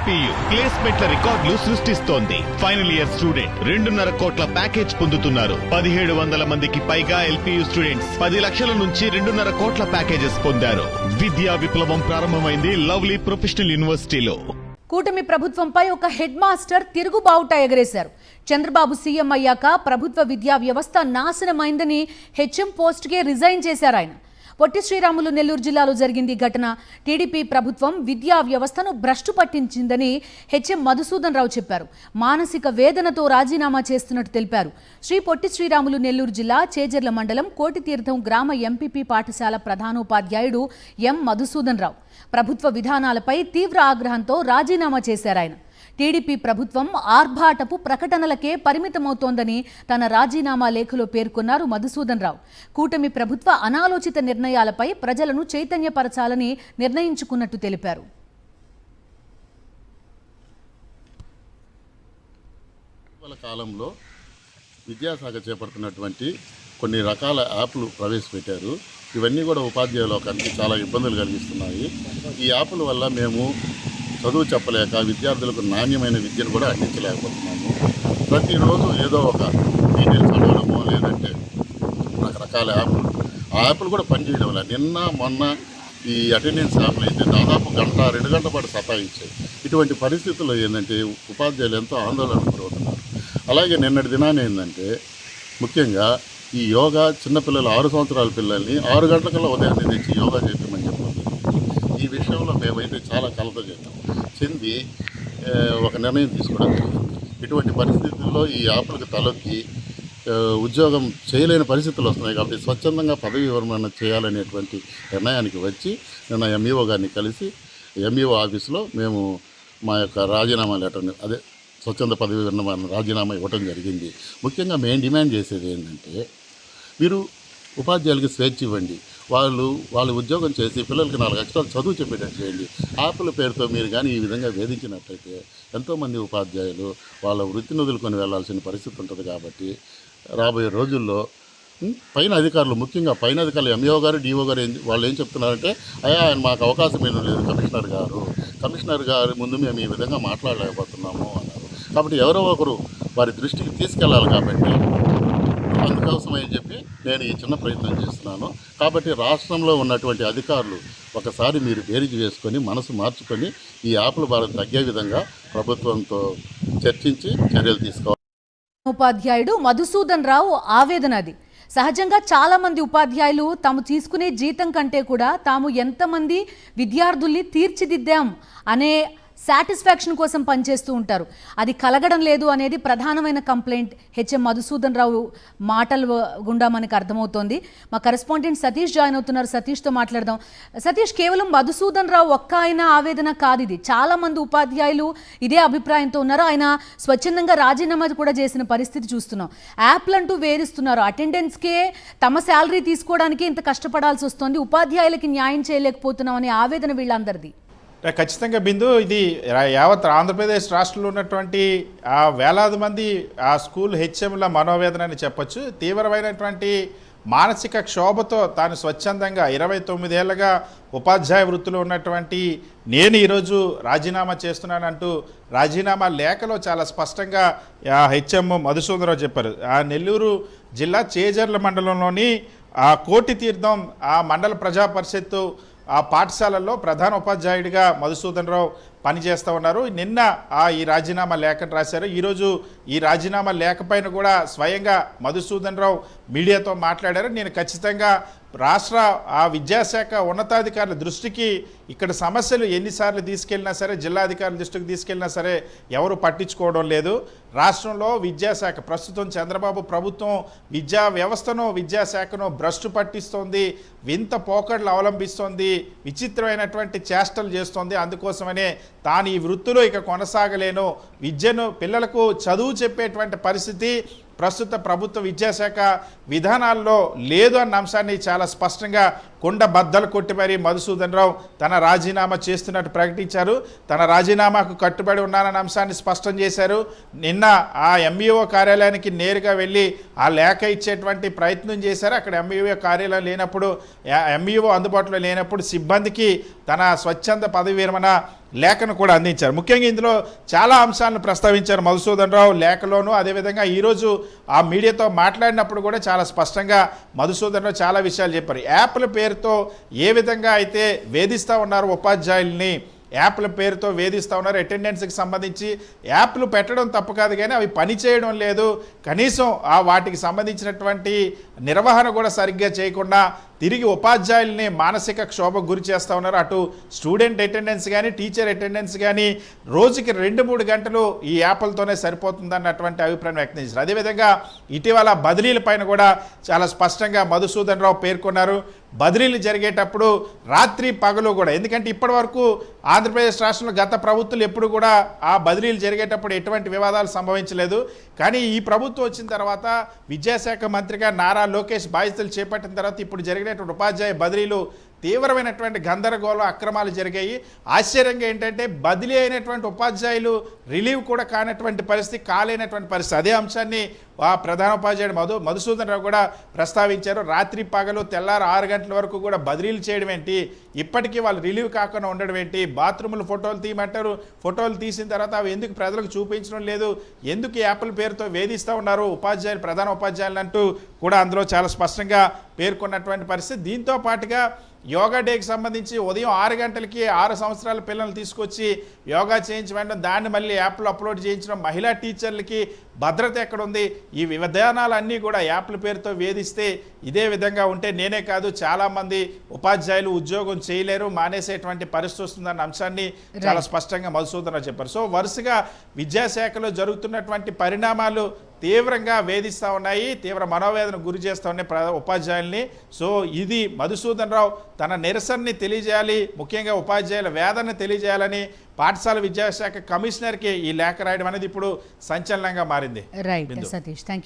LPU ప్లేస్మెంట్ల రికార్డులు సృష్టిస్తోంది. Final year student 2.5 కోట్ల ప్యాకేజ్ పొందుతున్నారు. 1700 మందికి పైగా ఎల్పీయూ స్టూడెంట్స్ 10 లక్షల నుంచి 2.5 కోట్ల ప్యాకేజెస్ పొందారు. విద్యా విప్లవం ప్రారంభమైంది లవ్లీ ప్రొఫెషనల్ యూనివర్సిటీలో. కూటమి ప్రభుత్వంపై ఒక హెడ్ మాస్టర్ తిరుగుబావుట ఎగరేశారు. చంద్రబాబు సీఎం అయ్యాక ప్రభుత్వ విద్యా వ్యవస్థ నాశనమైందని హెచ్ఎం పోస్ట్కే రిజైన్ చేశారు ఆయన. పొట్టి శ్రీరాములు నెల్లూరు జిల్లాలో జరిగింది ఘటన. టీడీపీ ప్రభుత్వం విద్యా వ్యవస్థను భ్రష్టు పట్టించిందని హెచ్ఎం మధుసూదన్ రావు చెప్పారు. మానసిక వేదనతో రాజీనామా చేస్తున్నట్టు తెలిపారు. శ్రీ పొట్టి శ్రీరాములు నెల్లూరు జిల్లా చేజర్ల మండలం కోటితీర్థం గ్రామ ఎంపీపీ పాఠశాల ప్రధానోపాధ్యాయుడు ఎం మధుసూదన్ రావు ప్రభుత్వ విధానాలపై తీవ్ర ఆగ్రహంతో రాజీనామా చేశారు ఆయన. టీడీపీ ప్రభుత్వం ఆర్భాటపు ప్రకటనలకే పరిమితమవుతోందని తన రాజీనామా లేఖలో పేర్కొన్నారు మధుసూదన్ రావు. కూటమి ప్రభుత్వ అనాలోచిత నిర్ణయాలపై ప్రజలను చైతన్యపరచాలని నిర్ణయించుకున్నట్టు తెలిపారు. కాలంలో విద్యాశాఖ చేపడుతున్నటువంటి కొన్ని రకాల యాప్లు ప్రవేశపెట్టారు. ఇవన్నీ కూడా ఉపాధ్యాయ లోకానికి చాలా ఇబ్బందులు కలిగిస్తున్నాయి. ఈ యాప్ల వల్ల మేము చదువు చెప్పలేక విద్యార్థులకు నాణ్యమైన విద్యను కూడా అందించలేకపోతున్నాము. ప్రతిరోజు ఏదో ఒక డీటెయిల్స్ అడగడమో లేదంటే రకరకాల యాప్లు, ఆ యాప్లు కూడా పనిచేయడం వల్ల నిన్న మొన్న ఈ అటెండెన్స్ యాప్లు అయితే దాదాపు 1-2 గంటల పాటు సతాయించాయి. ఇటువంటి పరిస్థితుల్లో ఏంటంటే ఉపాధ్యాయులు ఎంతో ఆందోళన గురవుతున్నారు. అలాగే నిన్నటి దినాన్ని ఏంటంటే ముఖ్యంగా ఈ యోగా చిన్నపిల్లలు 6 సంవత్సరాల పిల్లల్ని 6 గంటలకల్లా ఉదయాన్నే తెచ్చి యోగా చేయమని చెప్పాలి. ఈ విషయంలో మేమైతే చాలా కలత చెంది ఒక నిర్ణయం తీసుకోవడం జరిగింది. ఇటువంటి పరిస్థితుల్లో ఈ యాప్లకు తలొక్కి ఉద్యోగం చేయలేని పరిస్థితులు వస్తున్నాయి కాబట్టి స్వచ్ఛందంగా పదవి విరమణ చేయాలనేటువంటి నిర్ణయానికి వచ్చి నిన్న ఎంఈఓ గారిని కలిసి ఎంఈఓ ఆఫీసులో మేము మా యొక్క రాజీనామా లెటర్ని స్వచ్ఛంద పదవి విరమణ రాజీనామా ఇవ్వడం జరిగింది. ముఖ్యంగా మేము డిమాండ్ చేసేది ఏంటంటే మీరు ఉపాధ్యాయులకి స్వేచ్ఛ ఇవ్వండి. వాళ్ళ ఉద్యోగం చేసి పిల్లలకి 4 అక్షరాలు చదువు చెప్పేటట్టు చేయండి. యాప్ల పేరుతో మీరు కానీ ఈ విధంగా వేధించినట్లయితే ఎంతోమంది ఉపాధ్యాయులు వాళ్ళ వృత్తిని వదులుకొని వెళ్లాల్సిన పరిస్థితి ఉంటుంది. కాబట్టి రాబోయే రోజుల్లో పైన అధికారులు, ముఖ్యంగా పైన అధికారులు ఎంఈఓ గారు, డిఓ గారు వాళ్ళు ఏం చెప్తున్నారంటే ఆయన మాకు అవకాశం ఏమీ లేదు, కమిషనర్ గారి ముందు మేము ఈ విధంగా మాట్లాడలేకపోతున్నాము అన్నారు. కాబట్టి ఎవరో ఒకరు వారి దృష్టికి తీసుకెళ్ళాలి. కాబట్టి అందుకోసం అని చెప్పి నేను ఈ చిన్న ప్రయత్నం చేస్తున్నాను. కాబట్టి రాష్ట్రంలో ఉన్నటువంటి అధికారులు ఒకసారి మీరు బేరీజు వేసుకొని మనసు మార్చుకొని ఈ యాప్ల భారం తగ్గే విధంగా ప్రభుత్వంతో చర్చించి చర్యలు తీసుకోవాలి. ఉపాధ్యాయుడు మధుసూదన్ రావు ఆవేదన అది. సహజంగా చాలా మంది ఉపాధ్యాయులు తాము తీసుకునే జీతం కంటే కూడా తాము ఎంతమంది విద్యార్థుల్ని తీర్చిదిద్దాం అనే సాటిస్ఫాక్షన్ కోసం పనిచేస్తూ ఉంటారు. అది కలగడం లేదు అనేది ప్రధానమైన కంప్లైంట్ హెచ్ఎం మధుసూదన్ రావు మాటల గుండా మనకు అర్థమవుతోంది. మా కరెస్పాండెంట్ సతీష్ జాయిన్ అవుతున్నారు. సతీష్తో మాట్లాడదాం. సతీష్, కేవలం మధుసూదన్ రావు ఒక్క ఆయన ఆవేదన కాదు ఇది. చాలా మంది ఉపాధ్యాయులు ఇదే అభిప్రాయంతో ఉన్నారు. ఆయన స్వచ్ఛందంగా రాజీనామా కూడా చేసిన పరిస్థితి చూస్తున్నాం. యాప్లంటూ వేధిస్తున్నారు. అటెండెన్స్కే తమ శాలరీ తీసుకోవడానికి ఇంత కష్టపడాల్సి వస్తుంది. ఉపాధ్యాయులకి న్యాయం చేయలేకపోతున్నాం అనే ఆవేదన వీళ్ళందరిది. ఖచ్చితంగా బిందు, ఇది యావత్ ఆంధ్రప్రదేశ్ రాష్ట్రంలో ఉన్నటువంటి వేలాది మంది ఆ స్కూల్ హెచ్ఎంల మనోవేదన అని చెప్పొచ్చు. తీవ్రమైనటువంటి మానసిక క్షోభతో తాను స్వచ్ఛందంగా 29 ఏళ్ళగా ఉపాధ్యాయ వృత్తిలో ఉన్నటువంటి నేను ఈరోజు రాజీనామా చేస్తున్నానంటూ రాజీనామా లేఖలో చాలా స్పష్టంగా హెచ్ఎం మధుసూదన్ రావు చెప్పారు. ఆ నెల్లూరు జిల్లా చేజర్ల మండలంలోని ఆ కోటితీర్థం ఆ మండల ప్రజా పరిషత్తు ఆ పాఠశాలల్లో ప్రధాన ఉపాధ్యాయుడిగా మధుసూదన్ రావు పనిచేస్తూ ఉన్నారు. నిన్న ఈ రాజీనామా లేఖను రాశారు. ఈరోజు ఈ రాజీనామా లేఖ పైన కూడా స్వయంగా మధుసూదన్ రావు మీడియాతో మాట్లాడారు. నేను ఖచ్చితంగా రాష్ట్ర విద్యాశాఖ ఉన్నతాధికారుల దృష్టికి ఇక్కడ సమస్యలు ఎన్నిసార్లు తీసుకెళ్ళినా సరే, జిల్లా అధికారుల దృష్టికి తీసుకెళ్ళినా సరే ఎవరు పట్టించుకోవడం లేదు. రాష్ట్రంలో విద్యాశాఖ ప్రస్తుతం చంద్రబాబు ప్రభుత్వం విద్యా వ్యవస్థను, విద్యాశాఖను భ్రష్టు పట్టిస్తోంది, వింత పోకడలు అవలంబిస్తోంది, విచిత్రమైనటువంటి చేష్టలు చేస్తోంది. అందుకోసమనే తాను ఈ వృత్తిలో ఇక కొనసాగలేను, విద్యను పిల్లలకు చదువు చెప్పేటువంటి పరిస్థితి ప్రస్తుత ప్రభుత్వ విద్యాశాఖ విధానాల్లో లేదు అన్న అంశాన్ని చాలా స్పష్టంగా కొండ బద్దలు కొట్టి మరీ మధుసూదన్ రావు తన రాజీనామా చేస్తున్నట్టు ప్రకటించారు. తన రాజీనామాకు కట్టుబడి ఉన్నానన్న అంశాన్ని స్పష్టం చేశారు. నిన్న ఆ ఎంఈఓ కార్యాలయానికి నేరుగా వెళ్ళి ఆ లేఖ ఇచ్చేటువంటి ప్రయత్నం చేశారు. అక్కడ ఎంఈఓ కార్యాలయం లేనప్పుడు, ఎంఈఓ అందుబాటులో లేనప్పుడు సిబ్బందికి తన స్వచ్ఛంద పదవి విరమణ లేఖను కూడా అందించారు. ముఖ్యంగా ఇందులో చాలా అంశాలను ప్రస్తావించారు మధుసూదన్ రావు లేఖలోను. అదేవిధంగా ఈరోజు ఆ మీడియాతో మాట్లాడినప్పుడు కూడా చాలా స్పష్టంగా మధుసూదన్ రావు చాలా విషయాలు చెప్పారు. యాప్ల పేరుతో ఏ విధంగా అయితే వేధిస్తూ ఉన్నారు ఉపాధ్యాయుల్ని, యాప్ల పేరుతో వేధిస్తూ ఉన్నారు. అటెండెన్స్కి సంబంధించి యాప్లు పెట్టడం తప్పు కాదు, కానీ అవి పని చేయడం లేదు. కనీసం ఆ వాటికి సంబంధించినటువంటి నిర్వహణ కూడా సరిగ్గా చేయకుండా తిరిగి ఉపాధ్యాయుల్ని మానసిక క్షోభకు గురి చేస్తూ ఉన్నారు. అటు స్టూడెంట్ అటెండెన్స్ కానీ టీచర్ అటెండెన్స్ కానీ రోజుకి 2-3 గంటలు ఈ యాప్లతోనే సరిపోతుందన్నటువంటి అభిప్రాయం వ్యక్తం చేశారు. అదేవిధంగా ఇటీవల బదిలీల పైన కూడా చాలా స్పష్టంగా మధుసూదన్ రావు పేర్కొన్నారు. బదిలీలు జరిగేటప్పుడు రాత్రి పగలు కూడా, ఎందుకంటే ఇప్పటి వరకు ఆంధ్రప్రదేశ్ రాష్ట్రంలో గత ప్రభుత్వాలు ఎప్పుడు కూడా ఆ బదిలీలు జరిగేటప్పుడు ఎటువంటి వివాదాలు సంభవించలేదు. కానీ ఈ ప్రభుత్వం వచ్చిన తర్వాత విద్యాశాఖ మంత్రిగా నారా లోకేష్ బాధ్యతలు చేపట్టిన తర్వాత ఇప్పుడు జరిగినటువంటి ఉపాధ్యాయ బదిలీలు తీవ్రమైనటువంటి గందరగోళం అక్రమాలు జరిగాయి. ఆశ్చర్యంగా ఏంటంటే బదిలీ అయినటువంటి ఉపాధ్యాయులు రిలీవ్ కూడా కానటువంటి పరిస్థితి, కాలేనటువంటి పరిస్థితి. అదే అంశాన్ని ప్రధానోపాధ్యాయుడు మధుసూదన్ రావు కూడా ప్రస్తావించారు. రాత్రి పగలు తెల్లారు 6 గంటల వరకు కూడా బదిలీలు చేయడం ఏంటి, ఇప్పటికీ వాళ్ళు రిలీవ్ కాకుండా ఉండడం ఏంటి, బాత్రూములు ఫోటోలు తీయమంటారు, ఫోటోలు తీసిన తర్వాత అవి ఎందుకు ప్రజలకు చూపించడం లేదు, ఎందుకు యాప్ల పేరుతో వేధిస్తూ ఉన్నారు ఉపాధ్యాయులు, ప్రధాన ఉపాధ్యాయులు అంటూ కూడా అందులో చాలా స్పష్టంగా పేర్కొన్నటువంటి పరిస్థితి. దీంతో పాటుగా యోగా డేకి సంబంధించి ఉదయం 6 గంటలకి 6 సంవత్సరాల పిల్లల్ని తీసుకొచ్చి యోగా చేయించడం, దాన్ని మళ్ళీ యాప్లో అప్లోడ్ చేయించడం, మహిళా టీచర్లకి భద్రత ఎక్కడుంది, ఈ విధానాలన్నీ కూడా యాప్ల పేరుతో వేధిస్తే ఇదే విధంగా ఉంటే నేనే కాదు చాలామంది ఉపాధ్యాయులు ఉద్యోగం చేయలేరు, మానేసేటువంటి పరిస్థితి వస్తుందన్న అంశాన్ని చాలా స్పష్టంగా మధుసూదన్ రావు చెప్పారు. సో వరుసగా విద్యాశాఖలో జరుగుతున్నటువంటి పరిణామాలు తీవ్రంగా వేధిస్తూ ఉన్నాయి, తీవ్ర మనోవేదన గురి చేస్తూ ఉన్నాయి ఉపాధ్యాయుల్ని. సో ఇది మధుసూదన్ రావు తన నిరసనని తెలియజేయాలి, ముఖ్యంగా ఉపాధ్యాయుల వేదన తెలియజేయాలని పాఠశాల విద్యాశాఖ కమిషనర్కి ఈ లేఖ రాయడం అనేది ఇప్పుడు సంచలనంగా మారింది. Right Satish, thank you.